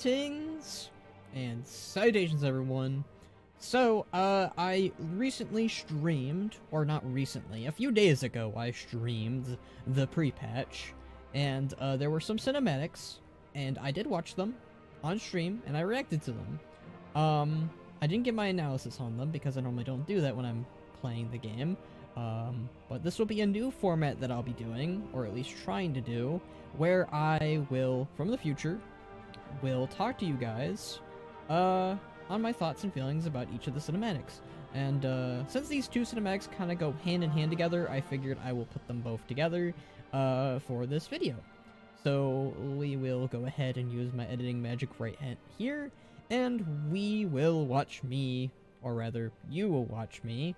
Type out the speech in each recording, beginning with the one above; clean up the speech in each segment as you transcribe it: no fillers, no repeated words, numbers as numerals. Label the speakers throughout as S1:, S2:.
S1: Greetings and salutations, everyone. So, I recently streamed, or not recently, a few days ago I streamed the pre-patch, and there were some cinematics, and I did watch them on stream, and I reacted to them. I didn't get my analysis on them because I normally don't do that when I'm playing the game, but this will be a new format that I'll be doing, or at least trying to do, where I will, from the future, will talk to you guys on my thoughts and feelings about each of the cinematics. And since these two cinematics kind of go hand in hand together, I figured I will put them both together for this video. So we will go ahead and use my editing magic right hand here, and we will watch me, or rather you will watch me,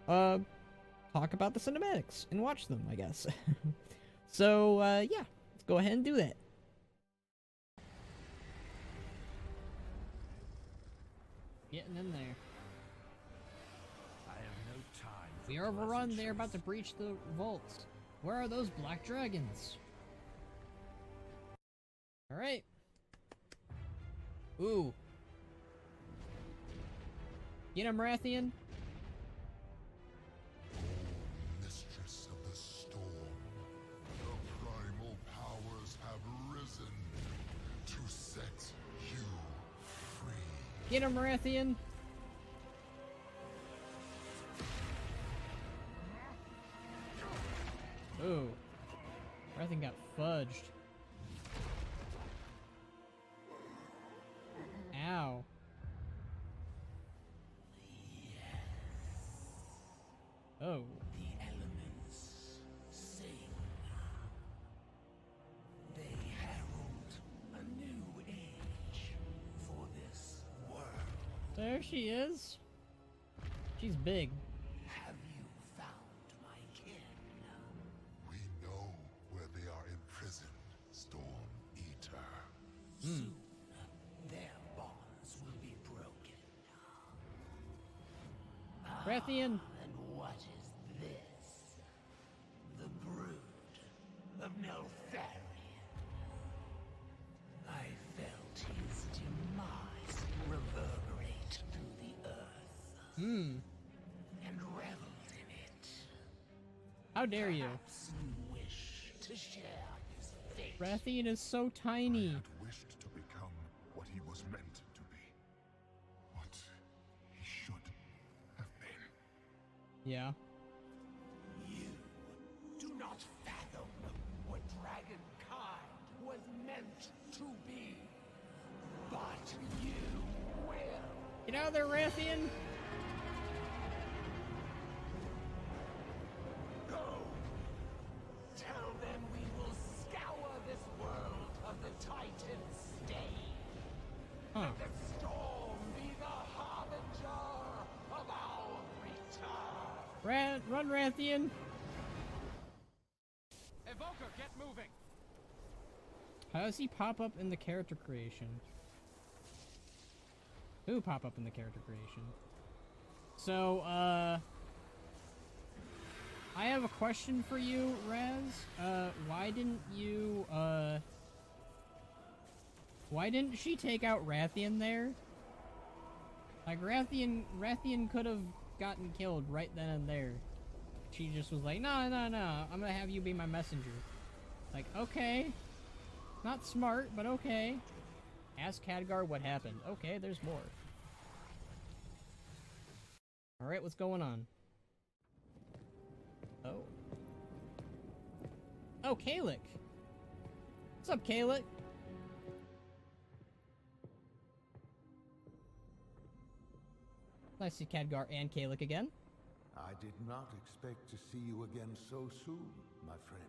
S1: talk about the cinematics and watch them, I guess. So yeah, let's go ahead and do that. Getting in there.
S2: I have no time.
S1: We are overrun. They're about to breach the vaults. Where are those black dragons? Alright. Ooh. Get him, Wrathion.
S3: Mistress of the storm, the primal powers have risen to set you free.
S1: Get him, Wrathion. Ooh. Wrathion got fudged. Ow. Oh.
S2: The elements sing. They herald a new age for this world.
S1: There she is. She's big.
S2: Have you found my kin?
S3: We know where they are imprisoned, Storm Eater.
S2: Soon, their bonds will be broken.
S1: Wrathion.
S2: And what is this? The brood of Neltharion. I felt his demise reverberate through the earth. And reveled in it.
S1: How dare you?
S2: Perhaps you wish to share his fate.
S1: Wrathion is so tiny.
S3: Had wished to become what he was meant to be. What he should have been.
S1: Yeah.
S2: You do not fathom what dragonkind was meant to be. But you will.
S1: Get out of there, Wrathion.
S2: Go. Tell them we will scour this world of the Titan's stain.
S1: Huh.
S2: Let the storm be the harbinger of our return.
S1: Run, Wrathion.
S2: Evoker, get moving.
S1: How does he pop up in the character creation? Who pop up in the character creation? So, I have a question for you, Raz. Why didn't she take out Wrathion there? Like, Wrathion could have gotten killed right then and there. She just was like, no, I'm gonna have you be my messenger. Like, okay. Not smart, but okay. Ask Khadgar what happened. Okay, there's more. Alright, what's going on? Oh. Oh, Kalik. What's up, Kalik? Nice to see Khadgar and Kalik again.
S4: I did not expect to see you again so soon, my friend.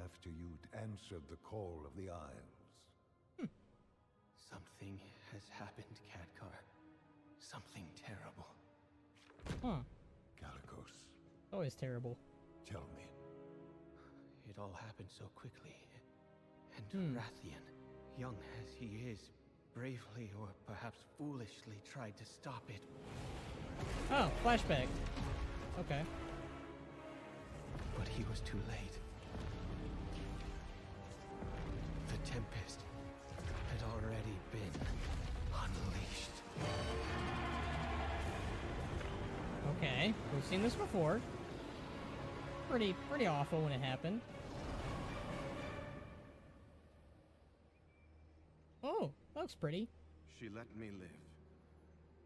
S4: After you'd answered the call of the Isles.
S5: Something has happened, Khadgar. Something terrible.
S1: Huh.
S4: Kalikos,
S1: Always terrible.
S4: tell me.
S5: It all happened so quickly. And Wrathion, young as he is, bravely or perhaps foolishly tried to stop it.
S1: Oh, flashback. Okay.
S5: But he was too late. The Tempest had already already been unleashed.
S1: Okay, we've seen this before. Pretty awful when it happened. Oh, that looks pretty.
S6: She let me live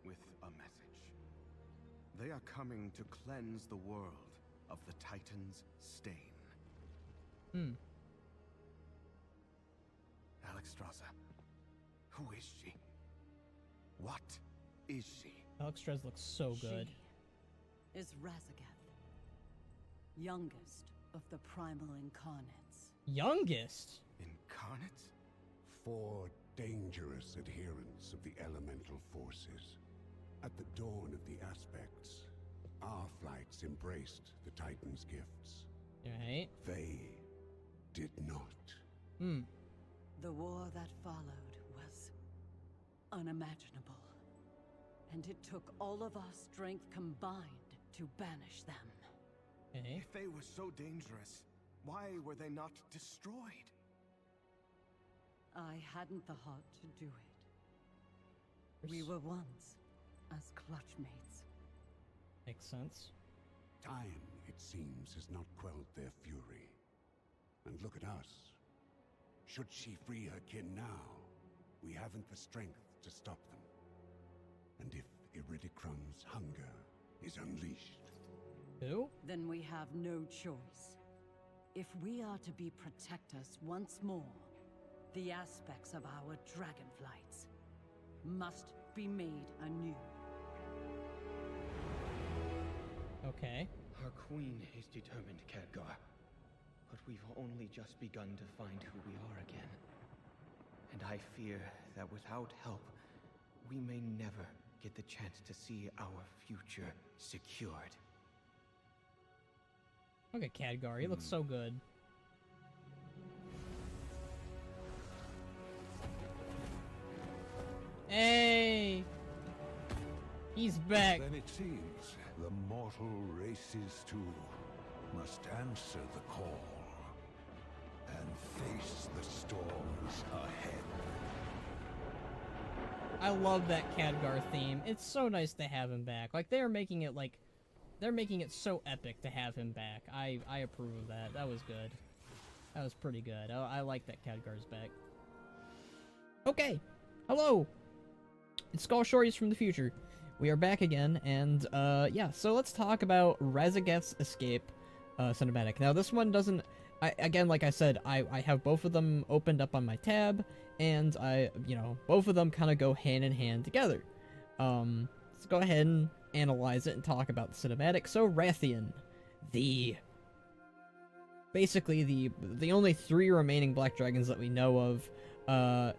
S6: with a message. They are coming to cleanse the world of the Titan's stain. Alexstrasza, who is she? What is she?
S1: Alexstrasza looks so good.
S7: She is Razagath, youngest of the primal incarnates.
S1: Youngest?
S6: Incarnates?
S8: 4 dangerous adherents of the elemental forces. At the dawn of the aspects, our flights embraced the Titan's gifts.
S1: Right.
S8: They did not.
S7: The war that followed was unimaginable. And it took all of our strength combined to banish them.
S1: Okay.
S6: If they were so dangerous, why were they not destroyed?
S7: I hadn't the heart to do it. We were once as clutchmates.
S1: Makes sense.
S8: Time, it seems, has not quelled their fury. And look at us. Should she free her kin now, we haven't the strength to stop them. And if Iridicrum's hunger is unleashed...
S1: Who?
S7: Then we have no choice. If we are to be protectors once more, the aspects of our Dragonflights must be made anew.
S1: Okay.
S5: Our queen is determined, Khadgar. But we've only just begun to find who we are again. And I fear that without help, we may never get the chance to see our future secured.
S1: Look at Khadgar, he looks so good. Hey! He's back.
S4: Then it seems the mortal races too must answer the call and face the storms ahead.
S1: I love that Khadgar theme. It's so nice to have him back. Like, they're making it so epic to have him back. I approve of that. That was good. That was pretty good. I like that Khadgar's back. Okay. Hello. It's Skull Shorties from the future. We are back again, and, yeah, so let's talk about Razagath's escape, cinematic. Now, this one doesn't... again, like I said, I have both of them opened up on my tab, and both of them kind of go hand in hand together. Let's go ahead and analyze it and talk about the cinematic. So, Wrathion, basically the only 3 remaining Black Dragons that we know of,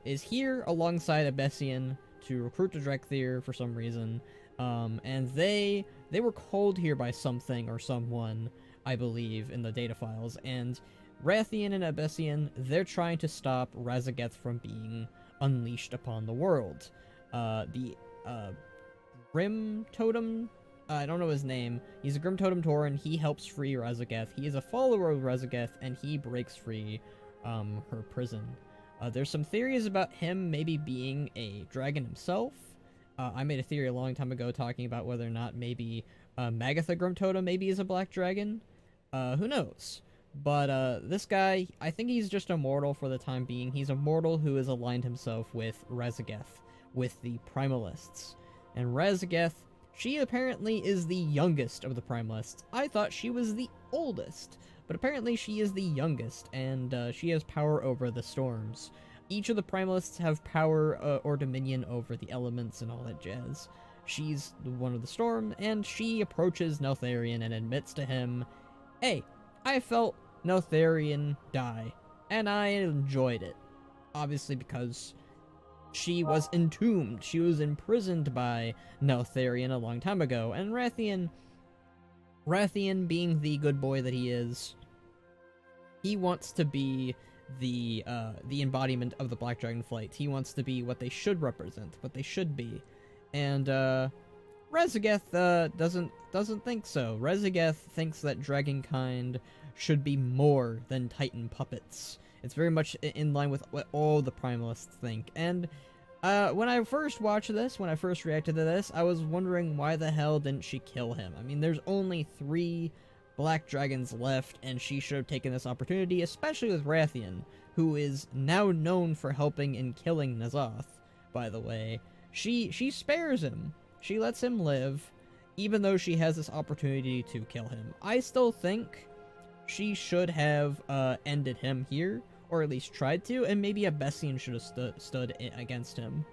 S1: is here alongside Abessian to recruit the Drekthir for some reason, and they were called here by something or someone, I believe, in the data files, and Wrathion and Abessian, they're trying to stop Razagath from being unleashed upon the world. The Grim Totem, I don't know his name, he's a Grim Totem Tauren, he helps free Razagath, he is a follower of Razagath, and he breaks free her prison. There's some theories about him maybe being a dragon himself. I made a theory a long time ago talking about whether or not maybe Magatha Grim Totem maybe is a black dragon. Who knows? But this guy, I think he's just a mortal for the time being. He's a mortal who has aligned himself with Razagath, with the Primalists. And Razagath, she apparently is the youngest of the Primalists. I thought she was the oldest. But apparently she is the youngest, and she has power over the storms. Each of the Primalists have power or dominion over the elements and all that jazz. She's one of the storm, and she approaches Neltharion and admits to him, hey, I felt Neltharion die, and I enjoyed it. Obviously because she was entombed, she was imprisoned by Neltharion a long time ago, and Wrathion being the good boy that he is, he wants to be the embodiment of the Black Dragonflight. He wants to be what they should represent, what they should be. And Razagath doesn't think so. Razagath thinks that dragonkind should be more than Titan puppets. It's very much in line with what all the primalists think. And when I first watched this, when I first reacted to this, I was wondering why the hell didn't she kill him? I mean, there's only 3 black dragons left, and she should have taken this opportunity, especially with Wrathion, who is now known for helping in killing N'Zoth, by the way. She spares him. She lets him live, even though she has this opportunity to kill him. I still think she should have ended him here, or at least tried to, and maybe a Bessian should have stood against him.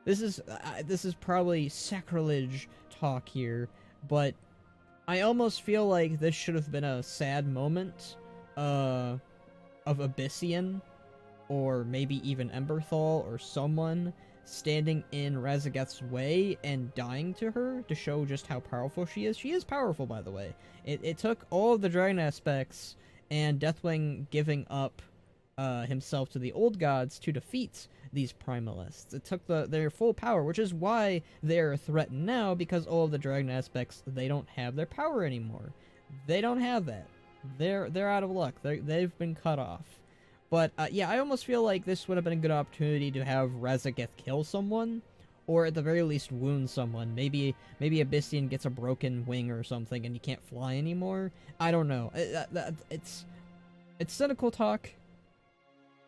S1: This is probably sacrilege talk here, but I almost feel like this should have been a sad moment of Abyssian, or maybe even Emberthal, or someone standing in Razagath's way and dying to her to show just how powerful she is. She is powerful, by the way. It took all of the dragon aspects and Deathwing giving up himself to the old gods to defeat these primalists. It took their full power, which is why they're threatened now, because all of the dragon aspects, they don't have their power anymore. They don't have that. They're out of luck. They've been cut off. But yeah, I almost feel like this would have been a good opportunity to have Razagath kill someone, or at the very least wound someone. Maybe Abyssian gets a broken wing or something and he can't fly anymore. I don't know. It's cynical talk,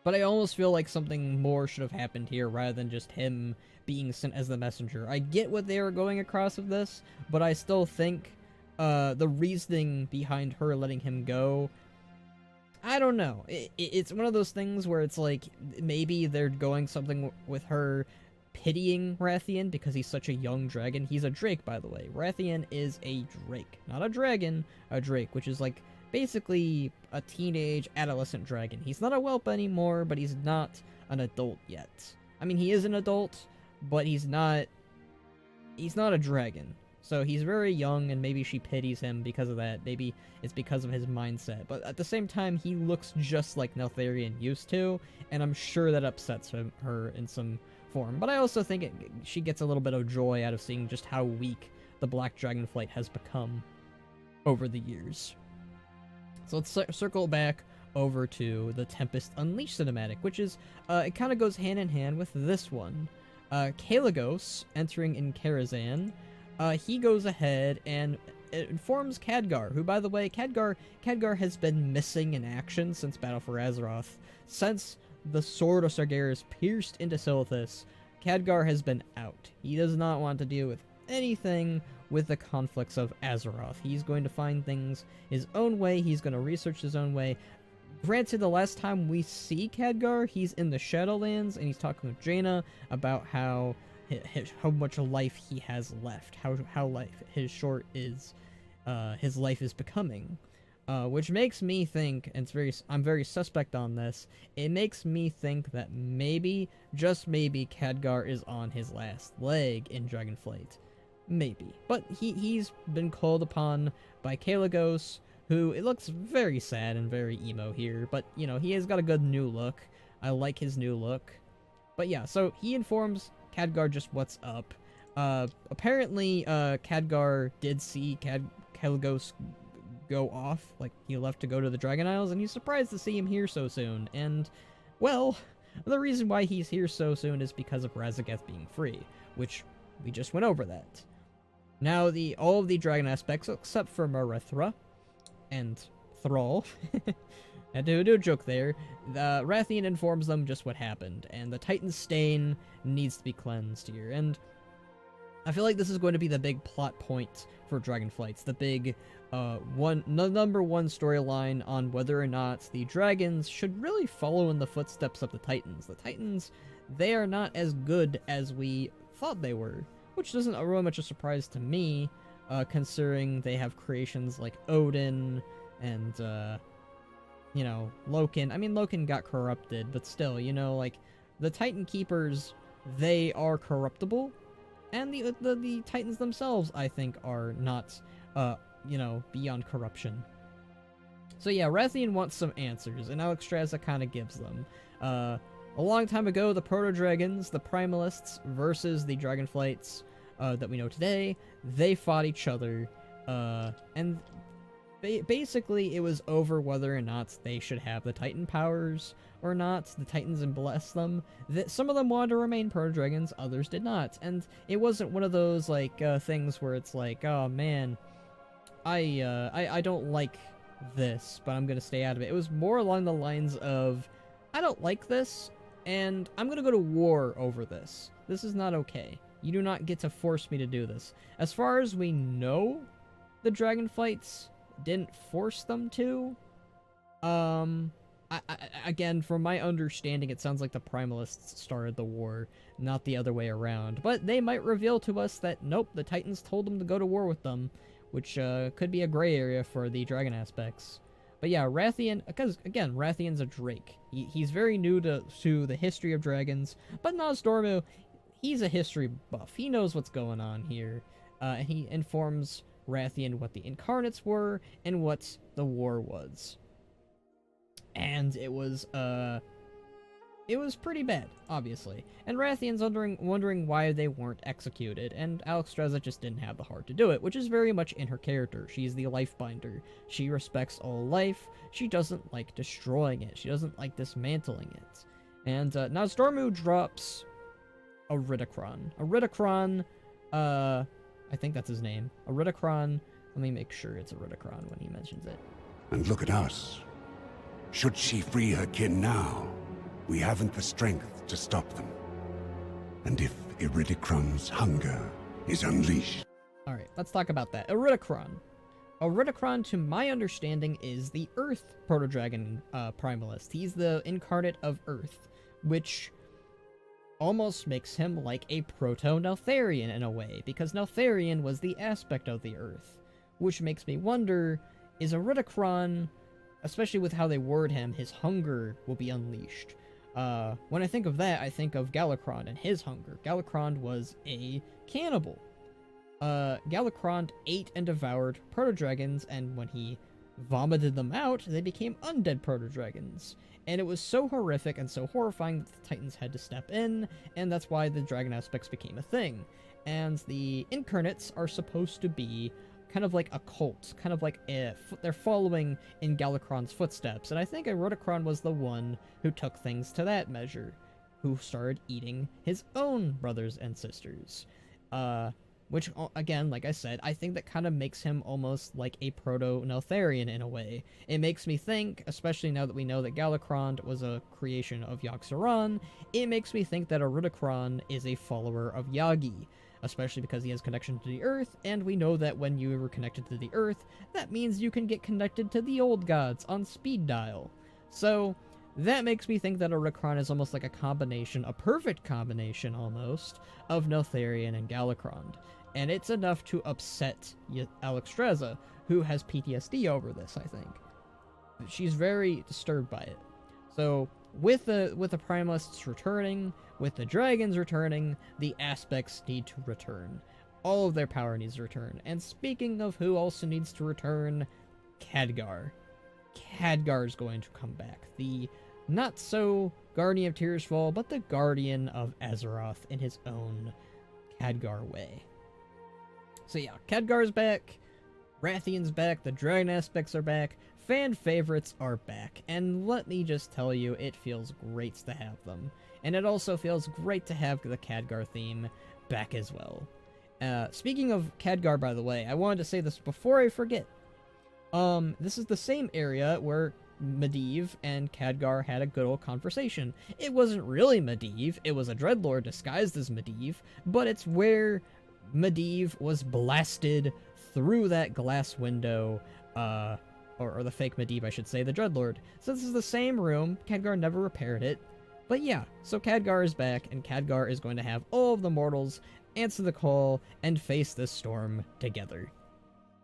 S1: but I almost feel like something more should have happened here rather than just him being sent as the messenger. I get what they were going across with this, but I still think the reasoning behind her letting him go, I don't know. It's one of those things where it's like, maybe they're going something with her pitying Wrathion because he's such a young dragon. He's a drake, by the way. Wrathion is a drake. Not a dragon, a drake, which is like basically a teenage adolescent dragon. He's not a whelp anymore, but he's not an adult yet. I mean, he is an adult, but he's not a dragon. So he's very young, and maybe she pities him because of that. Maybe it's because of his mindset. But at the same time, he looks just like Neltharion used to, and I'm sure that upsets her in some form. But I also think she gets a little bit of joy out of seeing just how weak the Black Dragonflight has become over the years. So let's circle back over to the Tempest Unleash cinematic, which is, it kind of goes hand in hand with this one. Kalecgos entering in Karazhan. He goes ahead and informs Khadgar, who, by the way, Khadgar has been missing in action since Battle for Azeroth. Since the Sword of Sargeras pierced into Silithus, Khadgar has been out. He does not want to deal with anything with the conflicts of Azeroth. He's going to find things his own way. He's going to research his own way. Granted, the last time we see Khadgar, he's in the Shadowlands, and he's talking with Jaina about how much life he has left, how his life is becoming, which makes me think, and I'm very suspect on this. It makes me think that maybe, just maybe, Khadgar is on his last leg in Dragonflight, maybe. But he's been called upon by Kalecgos, who it looks very sad and very emo here, but you know, he has got a good new look. I like his new look. But yeah, so he informs Khadgar just what's up. Apparently, Khadgar did see Kalecgos go off, like he left to go to the Dragon Isles, and he's surprised to see him here so soon. And, well, the reason why he's here so soon is because of Razagath being free, which we just went over that. Now, all of the dragon aspects, except for Marithra and Thrall, had to do a joke there. Wrathion informs them just what happened, and the Titan stain needs to be cleansed here. And I feel like this is going to be the big plot point for Dragonflights, the big number one storyline on whether or not the dragons should really follow in the footsteps of the Titans. The Titans, they are not as good as we thought they were, which isn't really much a surprise to me, considering they have creations like Odin and you know, Loken. I mean, Loken got corrupted, but still, you know, like, the Titan Keepers, they are corruptible, and the Titans themselves, I think, are not, you know, beyond corruption. So yeah, Wrathion wants some answers, and Alexstrasza kind of gives them. a long time ago, the proto-dragons, the primalists, versus the dragonflights that we know today, they fought each other, and basically it was over whether or not they should have the Titan powers or not. The Titans and bless them. Some of them wanted to remain proto-dragons, others did not, and it wasn't one of those, like, things where it's like, oh man, I don't like this, but I'm gonna stay out of it. It was more along the lines of, I don't like this, and I'm gonna go to war over this. This is not okay. You do not get to force me to do this. As far as we know, the Dragonflights didn't force them to. Again, from my understanding, it sounds like the Primalists started the war, not the other way around. But they might reveal to us that, nope, the Titans told them to go to war with them, which could be a gray area for the dragon aspects. But yeah, Wrathion, because, again, Wrathion's a Drake. He's very new to the history of dragons, but Nosdormu, he's a history buff. He knows what's going on here, and he informs Wrathion what the Incarnates were and what the war was. And it was pretty bad, obviously. And Wrathion's wondering why they weren't executed, and Alexstrasza just didn't have the heart to do it, which is very much in her character. She's the Lifebinder. She respects all life. She doesn't like destroying it. She doesn't like dismantling it. And Nosdormu drops a Ridicron. A Ridicron, I think that's his name. A Ridicron. Let me make sure it's a Ridicron when he mentions it.
S8: And look at us. Should she free her kin now, we haven't the strength to stop them. And if Iridicron's hunger is unleashed...
S1: Alright, let's talk about that. Iridicron. Iridicron, to my understanding, is the Earth Proto-Dragon Primalist. He's the incarnate of Earth, which almost makes him like a Proto-Neltharion in a way, because Neltharion was the aspect of the Earth, which makes me wonder, is Iridicron, especially with how they word him, his hunger will be unleashed. When I think of that, I think of Galakrond and his hunger. Galakrond was a cannibal. Galakrond ate and devoured proto-dragons, and when he vomited them out, they became undead proto-dragons. And it was so horrific and so horrifying that the Titans had to step in, and that's why the dragon aspects became a thing. And the Incarnates are supposed to be kind of like a cult, kind of like they're following in Galakrond's footsteps, and I think Iridicron was the one who took things to that measure, who started eating his own brothers and sisters. Which, again, like I said, I think that kind of makes him almost like a Proto-Neltharion in a way. It makes me think, especially now that we know that Galakrond was a creation of Yogg-Saron, it makes me think that Iridicron is a follower of Yagi, especially because he has connection to the Earth, and we know that when you are connected to the Earth, that means you can get connected to the old gods on speed dial. So, that makes me think that Iridicron is almost like a combination, a perfect combination almost, of Neltharion and Galakrond. And it's enough to upset Alexstrasza, who has PTSD over this, I think. She's very disturbed by it. So, with the Primalists returning, with the dragons returning, the aspects need to return. All of their power needs to return. And speaking of who also needs to return, Khadgar. Khadgar's going to come back. The not so Guardian of Tearsfall, but the Guardian of Azeroth in his own Khadgar way. So yeah, Khadgar's back, Wrathion's back, the dragon aspects are back, fan favorites are back, and let me just tell you, it feels great to have them. And it also feels great to have the Khadgar theme back as well. Speaking of Khadgar, by the way, I wanted to say this before I forget. This is the same area where Medivh and Khadgar had a good old conversation. It wasn't really Medivh, it was a Dreadlord disguised as Medivh, but it's where Medivh was blasted through that glass window, or the fake Medivh, I should say, the Dreadlord. So this is the same room, Khadgar never repaired it, but yeah, so Khadgar is back, and Khadgar is going to have all of the mortals answer the call and face this storm together.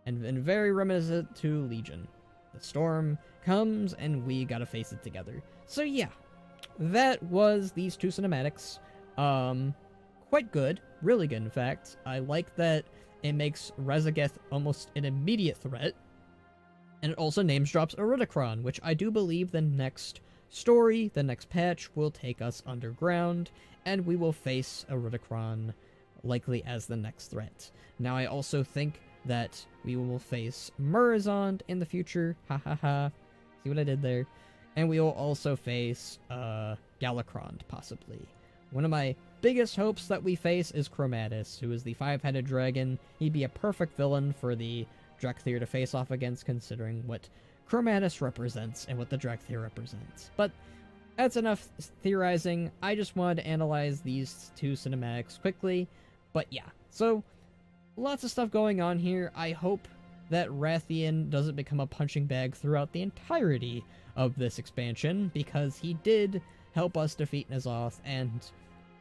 S1: And very reminiscent to Legion. The storm comes, and we gotta face it together. So yeah, that was these two cinematics. Quite good. Really good, in fact. I like that it makes Razagath almost an immediate threat. And it also names drops Iridicron, which I do believe the next story, the next patch will take us underground, and we will face a Rudicron likely as the next threat. Now, I also think that we will face Murozond in the future. Ha ha ha. See what I did there? And we will also face Galakrond, possibly. One of my biggest hopes that we face is Chromatus, who is the 5-headed dragon. He'd be a perfect villain for the Drakthir to face off against, considering what Chromatus represents and what the Drakthir represents. But that's enough theorizing. I just wanted to analyze these two cinematics quickly. But yeah, so lots of stuff going on here. I hope that Wrathion doesn't become a punching bag throughout the entirety of this expansion, because he did help us defeat N'Zoth, and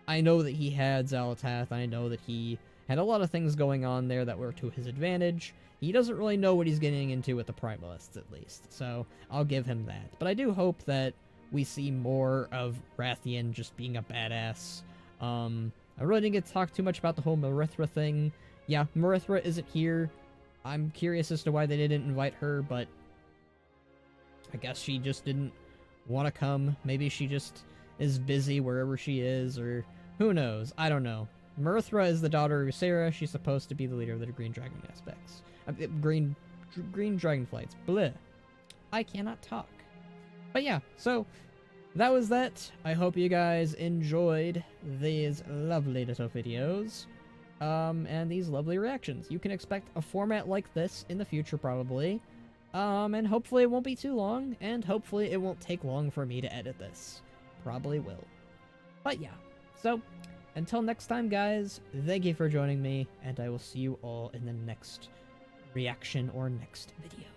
S1: I know that he had Xal'atath, I know that he had a lot of things going on there that were to his advantage. He doesn't really know what he's getting into with the Primalists, at least, so I'll give him that. But I do hope that we see more of Wrathion just being a badass. I really didn't get to talk too much about the whole Marithra thing. Yeah, Marithra isn't here. I'm curious as to why they didn't invite her, but I guess she just didn't want to come. Maybe she just is busy wherever she is, or who knows? I don't know. Marithra is the daughter of Ysera. She's supposed to be the leader of the Green Dragon aspects. Green Dragonflights. Bleh. I cannot talk. But yeah, so that was that. I hope you guys enjoyed these lovely little videos. And these lovely reactions. You can expect a format like this in the future, probably. And hopefully it won't be too long, and hopefully it won't take long for me to edit this. Probably will. But yeah, so, until next time, guys, thank you for joining me, and I will see you all in the next reaction or next video.